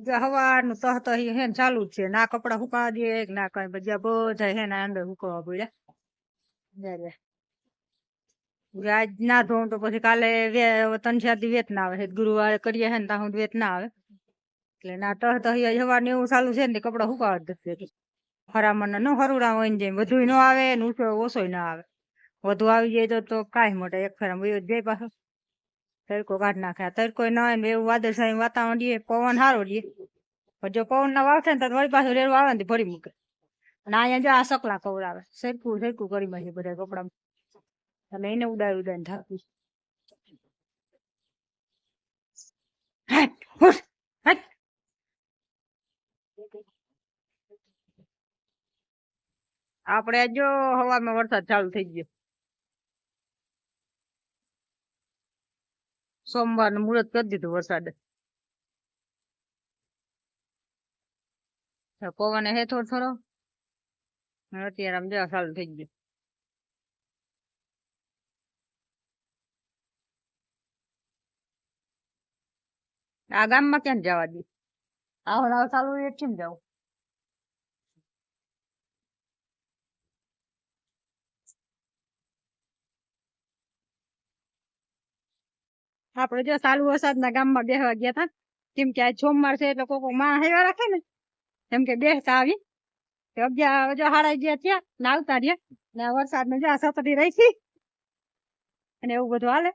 જો હવારનું તહ હે ને ચાલુ જ છે, ના કપડા સુકાવા દે ના કઈ બધા હે ને અંદર સુકવવા પડ્યા. આજ ના ધોઉં તો પછી કાલે 3-4 દી વેત ના આવે, ગુરુવારે કરીએ હે ને ત્યાં વેત ના આવે. એટલે ના તહ હવારનું એવું ચાલુ છે ને કપડા સુકાવા જ નથી. હરામણ ન હરુડા હોય ને જેમ વધુ ન આવે ને ઓછો ના આવે. વધુ આવી જાય તો કાંઈ મોટે એક ફેરા વયો જાય પાછો. તડકો કાઢ નાખે, તડકો ન હોય ને એવું વાદળછાયું વાતાવરણ દે, પવન સારો દે. પણ જો પવન ના વાવશે ને તો વળી પાછું રેડવા આવે ને ભરી મૂકે. અને અહીંયા જો આ સકલા કવરાવે, સરખું કરી નાખે બધા કપડા. અને એને ઉડાડી થાકી. આપડે જો હવામાં વરસાદ ચાલુ થઈ ગયો. સોમવાર નું મુહૂર્ત કરી દીધું વરસાદે. પવન હે થોડો અત્યારે આમ જવા ચાલુ થઈ ગયું. આ ગામમાં ક્યાં જવા દે, આવ ચાલુ એ કેમ જવું. આપડે જો ચાલુ વરસાદના ગામમાં બેસવા ગયા હતા, કેમ કે આજ સોમવાર છે એટલે કોઈ માં હેવા રાખે ને, એમ કે બેસતા આવી. 11 થયા ને આવતા રહ્યા ને વરસાદ ને જ્યાં સતરી રહી અને એવું બધું હાલે.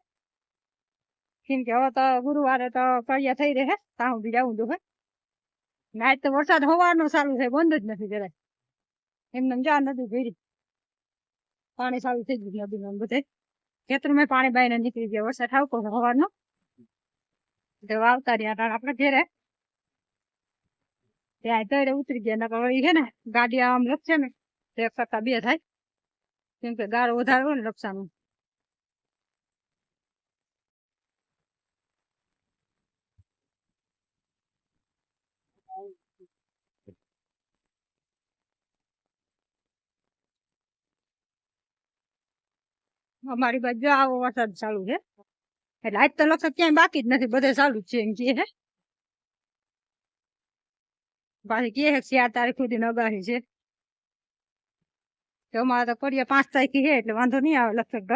કેમ કે હવે તો ગુરુવારે તો કડિયા થઈ રહે, ત્યાં સુધી જવું દું. ને આજ તો વરસાદ હોવાનું ચાલુ છે, બંધ જ નથી જરાય. એમને જા નથી ભરી, પાણી ચાલુ થઈ ગયું નદીમાં બધે. ખેતરમાં પાણી બાઈને નીકળી ગયા, વરસાદ આવતો હવાનો. આવતા રહ્યા આપડે ઘેરે ત્યાં તો ઉતરી ગયા નકર વળી છે ને ગાડી આમ લપસે ને તો 1 કરતા 2 થાય, કેમ કે ગાળો વધારે હોય ને લપસાનું. અમારી બાજુ આવો વરસાદ ચાલુ છે એટલે આજ તો લક્ષ ક્યાંય બાકી જ નથી, બધે ચાલુ જ છે એમ કે હે. પાછી કે 4 તારીખ સુધી આગાહી છે. તો અમારે તો કરીએ 5 તારીખે છે એટલે વાંધો નહીં આવે, લગભગ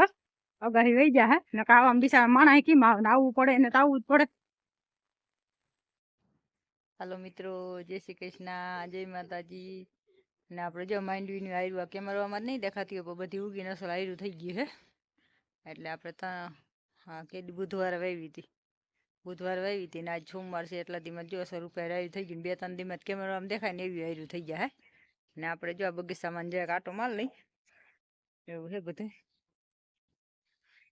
આગાહી વહી જાય ને આવા બિચારા માણસ કેમ આવે ને આવવું પડે ને તો આવવું જ પડે. હાલો મિત્રો, જય શ્રી કૃષ્ણ, જય માતાજી. ને આપણે જો માંડવીનું આવ્યું કેમેરામાં જ નહીં દેખાતી હોય, બધી ઉગીને અસલ આવ્યું થઈ ગયું છે. એટલે આપણે હા કે બુધવારે વાવી હતી, ને આજ સોમવાર છે એટલા દીમાં જો 100 રૂપિયા આવ્યું થઈ ગયું. 2-3 દીમાં કેમેરામાં દેખાય ને એવી આવ્યું થઈ જાય. ને આપણે જો આ બગીચામાં જે કાંટો માર લઈ એવું છે બધું.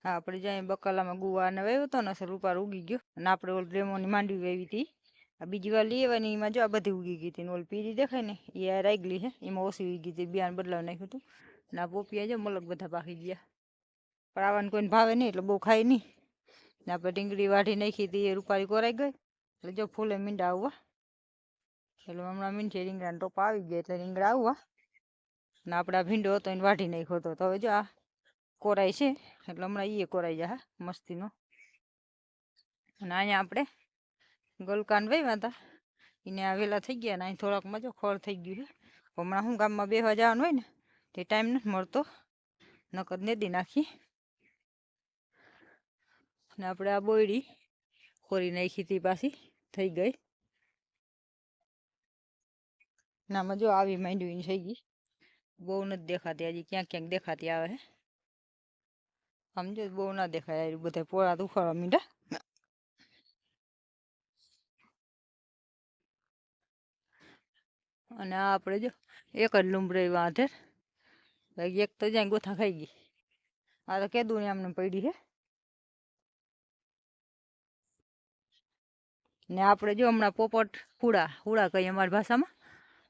હા, આપણે જ્યાં બકાલામાં ગુવા ને વાવ્યો હતો ને 100 રૂપિયા ઉગી ગયો. અને આપણે ઓલ રેમોની માંડવી વાવી હતી, આ બીજી વાર લઈ આવવાની એમાં જો આ બધી ઉગી ગઈ હતી. ને ઓલ પીરી દેખાય ને એ આ રાગલી છે, એમાં ઓછી ઉગી હતી, બિયારણ બદલાવી નાખ્યું હતું. ને આ પોપિયા જો મલક બધા પાકી ગયા, પણ આવાને કોઈને ભાવે નહીં એટલે બહુ ખાય નહીં. ને આપણે ડીંગળી વાઢી નાખી હતી, એ રૂપારી કોરાઈ ગઈ એટલે જો ફૂલે મીંડા આવવા. એટલે હમણાં મીંઠી રીંગણાના ટોપા આવી ગયા એટલે રીંગણા આવવા. ને આપણે આ ભીંડો હતો એને વાઢી નાખ્યો હતો, તો હવે જો આ કોરાય છે એટલે હમણાં એ કોરાઈ જાય મસ્તીનો. અને અહીંયા આપણે ગલકાન વાવ્યા હતા, એને આ વેલા થઈ ગયા ને અહીં થોડાક મજો ખોળ થઈ ગયું છે. હમણાં શું ગામમાં બેસવા જવાનું હોય ને તે ટાઈમ નથી મળતો, નકર નદી નાખી. ને આપણે આ બોયડી ખોરી નાખી હતી, પાછી થઈ ગઈ. નામાં જો આવી માંડવી થઈ ગઈ, બહુ નથી દેખાતી, હજી ક્યાંક ક્યાંક દેખાતી આવે છે. સમજો બહુ ના દેખાય, બધા પોળા ઉખાડવા મીંડા. અને આ આપણે જો એક જ લૂંબડી વાંધે, એક તો જ્યાં ગોથા ખાઈ ગઈ. આ તો કેદું ને આમને પડી છે. ને આપણે જો હમણાં પોપટ હુડા કહીએ અમારી ભાષામાં.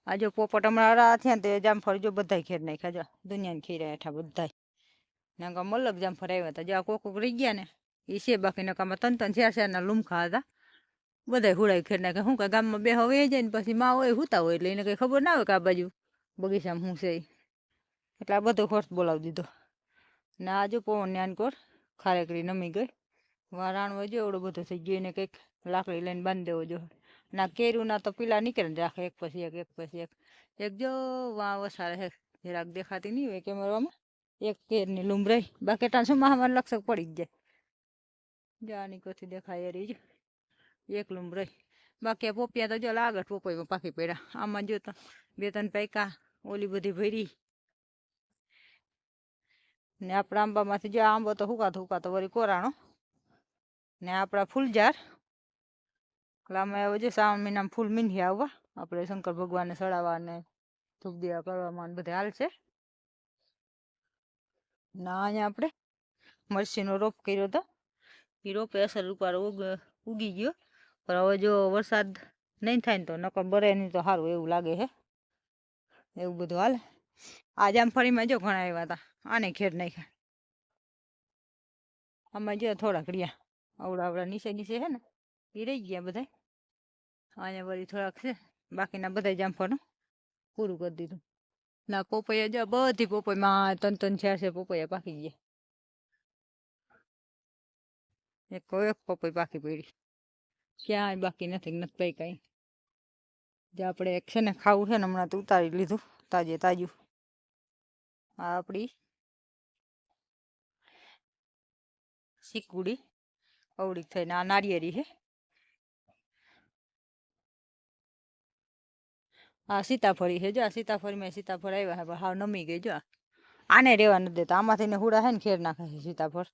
આ જો પોપટ હમણાં અરા થયા તે જામફળ જો બધા ખેર નાખ્યા, જો દુનિયાને ખીરા હેઠા બધા. ને મલક જામફળ આવ્યા હતા, જો આ કોક રહી ગયા ને એ છે, બાકી નકામાં 3-4 ના લૂમખા હતા, બધા હુડાઈ ખેર નાખ્યા. શું કે ગામમાં બે હવે જાય ને પછી માં હોય હુતા હોય એટલે એને કઈ ખબર ના હોય કે આ બાજુ બગીચામાં શું છે, એટલે આ બધો ખર્ચ બોલાવી દીધો. ને આ જો પવન ન્યાનકોર ખારેકડી નમી ગઈ, રાણવો જો એવડો બધો થઈ ગયો, એને કંઈક લાકડી લઈને બાંધી દેવો જો. ના કેરુંના તો પીલા નીકળે ને રાખે એક પછી એક એક જો વાં વસારે હે જરાક દેખાતી નહીં હોય કેમેરામાં એક કેરની લૂમ રહી બાકી ટાણ શું મહામાર લક્ષક પડી જ જાય જાની કોથી દેખાય રહી જ એક લૂમ રહી બાકી આ પોપિયા તો જો લાગત પોપઈમાં પાકી પડ્યા આમાં જો તો 2-3 પૈકા ઓલી બધી ભરી ને આપણા આંબામાંથી જો આંબો તો હુકાતો વળી કોરાણો ને આપણા ફૂલજાર લાંબા આવે છે શ્રાવણ મહિનામાં ફૂલ મીંઢી આવવા આપણે શંકર ભગવાનને ચડાવવા ને ધૂપ દીવા કરવામાં બધે હાલશે ના અહીંયા આપણે મરસીનો રોપ કર્યો હતો એ રોપે અસર ઉપર ઉગી ગયો પણ હવે જો વરસાદ નહીં થાય ને તો નકર બરે નહીં તો સારું એવું લાગે છે એવું બધું હાલે આ જામફળીમાં જો ઘણા આવ્યા હતા આને ખેડ નાખ્યા આમાં જો થોડાક રહ્યા આવડા નીચે છે ને એ રહી ગયા બધા અહીંયા વળી થોડાક છે બાકીના બધા જામફળનું પૂરું કરી દીધું ના પોપૈયા જો બધી પોપઈમાં 3-3 છે પોપૈયા પાકી ગયા એક પપઈ પાકી પડી ક્યાંય બાકી નથી કઈ જે આપણે એક છે ને ખાવું છે ને હમણાં તો ઉતારી લીધું તાજું આ આપણી શીકુડી અવળી થઈને આ નારિયેરી છે આ સીતાફળી છે જો આ સીતાફળીમાં સીતાફળ આવ્યા છે હાવ નમી ગઈ જો આને રહેવા નથી દેતા આમાંથી ને હુડા છે ને ખેર નાખે છે સીતાફળ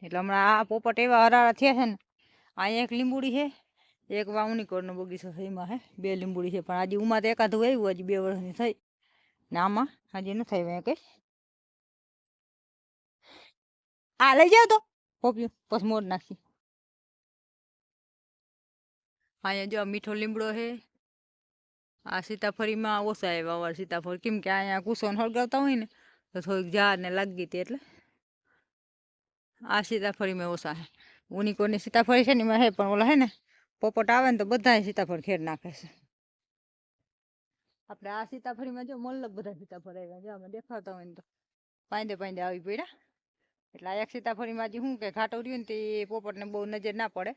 એટલે હમણાં આ પોપટ એવા હરારા થયા છે ને અહીંયા એક લીંબુડી છે એક વાવણીકોરનો બગીચો છે એમાં હે 2 લીંબુડી છે પણ હજી ઉમાં તો એકાદું આવ્યું હજી 2 વર્ષની થઈ ને આમાં હજી ન થાય કઈ આ લઈ જાવ તો પોપ્યું પછી મોર નાખી અહીંયા જો મીઠો લીમડો છે આ સીતાફળીમાં ઓછા આવ્યા વાર સીતાફળ કેમ કે અહીંયા કુસોન હળગાવતા હોય ને તો થોડીક ઝાડ ને લાગી હતી એટલે આ સીતાફળીમાં ઓછા છે ઉનીકોની સીતાફળી છે ને એમાં હે પણ ઓલા હે ને પોપટ આવે ને તો બધા સીતાફળ ખેડ નાખે છે આપણે આ સીતાફળીમાં જો મલ્લક બધા સીતાફળ આવ્યા જો અમે દેખાતા હોય ને તો પાંદે આવી પડ્યા એટલે આ એક સીતાફળીમાં હજી શું કે ઘાટો રહ્યું ને તે પોપટને બહુ નજર ના પડે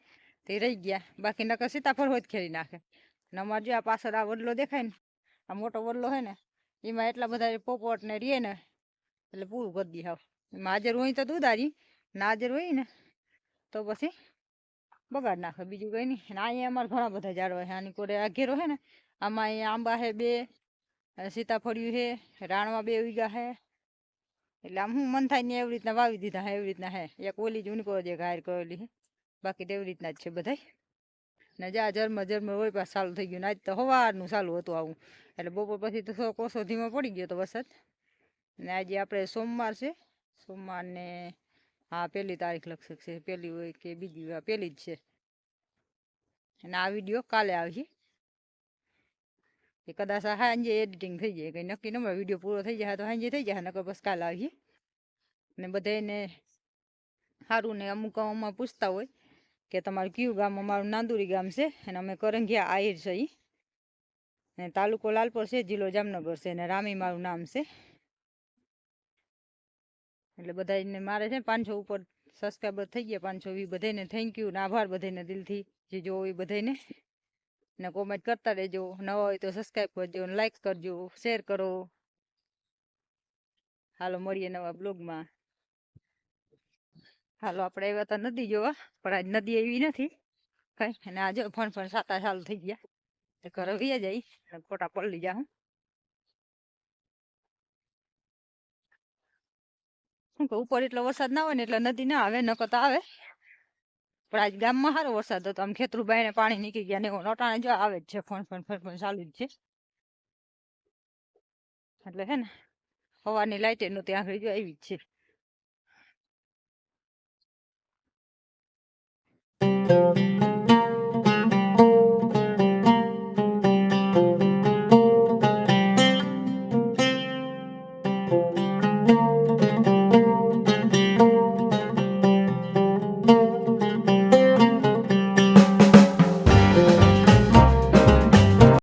તે રહી ગયા બાકી નકર સીતાફળ હોય જ ખેડી નાખે ને અમારે જો આ પાછળ આ વડલો દેખાય ને આ મોટો વડલો છે ને એમાં એટલા બધા પોપટ ને રીએ ને એટલે પૂરું કરી દઈએ હાવ એમાં હાજર હોય તો દૂધારી ના હાજર હોય ને તો પછી બગાડ નાખે બીજું કંઈ નહીં અને અહીંયા અમારે ઘણા બધા ઝાડવા છે આની કોરે આ ઘેરો છે ને આમાં અહીંયા આંબા છે 2 સીતાફળિયું છે રાણવા 2 વીઘા છે એટલે આમ હું મન થાય ને એવી રીતના વાવી દીધા હે એવી રીતના હે એક ઓલી જ ઉનકો જે હાયર કરેલી છે બાકી તો એવી રીતના જ છે બધાય ને જ્યાં જર્મ હોય પાસ ચાલુ થઈ ગયું ને આજ તો સવારનું ચાલુ હતું આવું એટલે બપોર પછી તો કોસો ધીમો પડી ગયો તો વરસાદ ને આજે આપણે સોમવાર છે સોમવાર ને હા 1 તારીખ લક્ષક છે 1 હોય કે બીજી 1 જ છે અને આ વિડીયો કાલે આવશે એ કદાચ સાંજે એડિટિંગ થઈ જાય કંઈ નક્કી ન મળે વિડીયો પૂરો થઈ જાય તો સાંજે થઈ જાય નકર બસ કાલે આવશે ને બધાને સારું ને અમુક ગામમાં પૂછતા હોય કે તમારું કયું ગામ અમારું નાંદુરી ગામ છે અને અમે કરંગિયા આહિર છે ને તાલુકો લાલપુર છે જિલ્લો જામનગર છે ને રામી મારું નામ છે એટલે બધાને મારે છે 500 ઉપર સબસ્ક્રાઈબર થઈ ગયા 520 બધાને થેન્ક યુ ને આભાર બધાને દિલથી જે જો એ બધાને ને કોમેન્ટ કરતા રહેજો નવા હોય તો સબસ્ક્રાઈબ કરજો ને લાઈક કરજો શેર કરો હાલો મળીએ નવા બ્લોગમાં હાલો આપણે આવ્યા હતા નદી જોવા પણ આજ નદી એવી નથી કઈ અને આ જો ફણ સાતા ચાલુ થઈ ગયા તો ઘરે વ્યા જાય ખોટા પલળી જા શું કે ઉપર એટલો વરસાદ ના હોય ને એટલે નદી ના આવે નકર તો આવે પણ આજ ગામમાં સારો વરસાદ હતો આમ ખેતરું બાઈને પાણી નીકળી ગયા ને નોટાણે જો આવે જ છે ફણ ચાલુ જ છે એટલે હે ને સવારની લાઈટ એનું ત્યાં આગળ જો આવી જ છે